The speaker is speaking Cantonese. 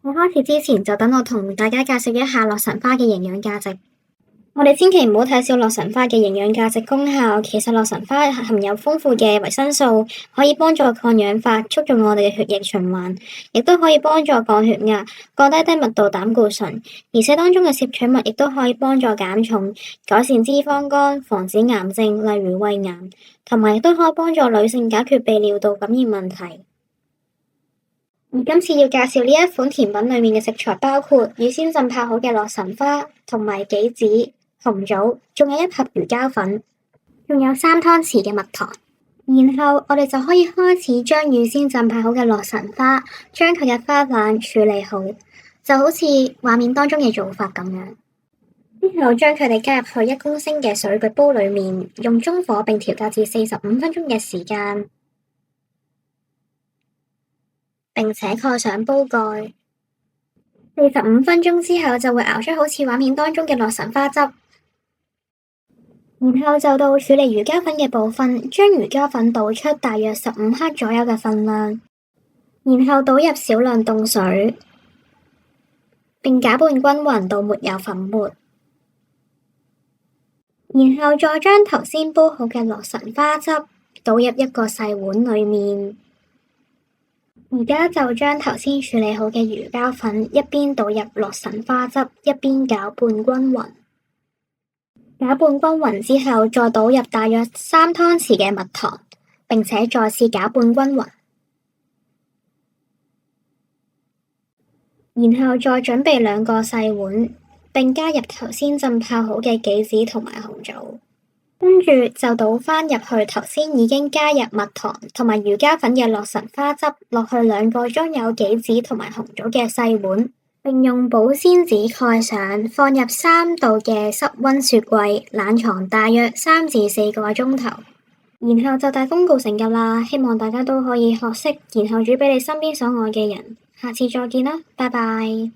喺開始之前，就等我同大家介紹一下洛神花嘅營養價值。我哋千祈唔好睇小洛神花嘅營養價值功效。其實洛神花含有豐富嘅維生素，可以幫助抗氧化，促進我哋嘅血液循環，亦都可以幫助降血壓、降低低密度膽固醇。而且當中嘅攝取物亦都可以幫助減重、改善脂肪肝、防止癌症，例如胃癌，同埋亦都可以幫助女性解決泌尿道感染問題。而今次要介紹呢一款甜品裏面嘅食材包括預先浸泡好嘅洛神花，同埋杞子、紅棗，仲有1盒魚膠粉，仲有3湯匙嘅蜜糖。然後我哋就可以開始將預先浸泡好嘅洛神花，將佢嘅花瓣處理好，就好似畫面當中嘅做法咁樣。之後將佢哋加入去1公升嘅水嘅煲裏面，用中火並調校至45分鐘嘅時間，並且蓋上煲蓋。45分鐘之後就會熬出好似畫面當中嘅洛神花汁。然後就到處理魚膠粉嘅部分，將魚膠粉倒出大約15克左右嘅份量，然後倒入少量凍水，並攪拌均勻到沒有粉末。然後再將頭先煲好嘅洛神花汁倒入一個細碗裏面。而家就將頭先處理好嘅魚膠粉一邊倒入洛神花汁，一邊攪拌均勻。攪拌均勻之後，再倒入大約3湯匙嘅蜜糖，並且再次攪拌均勻。然後再準備2個細碗，並加入頭先浸泡好嘅杞子同埋紅棗。跟住就倒返入去頭先已經加入蜜糖同埋魚膠粉嘅洛神花汁落去2個裝有杞子同埋紅棗嘅細碗，並用保鮮紙蓋上，放入3度嘅室溫雪櫃冷藏大約3至4個鐘頭，然後就大功告成㗎啦。希望大家都可以學識，然後煮俾你身邊所愛嘅人。下次再見啦，拜拜。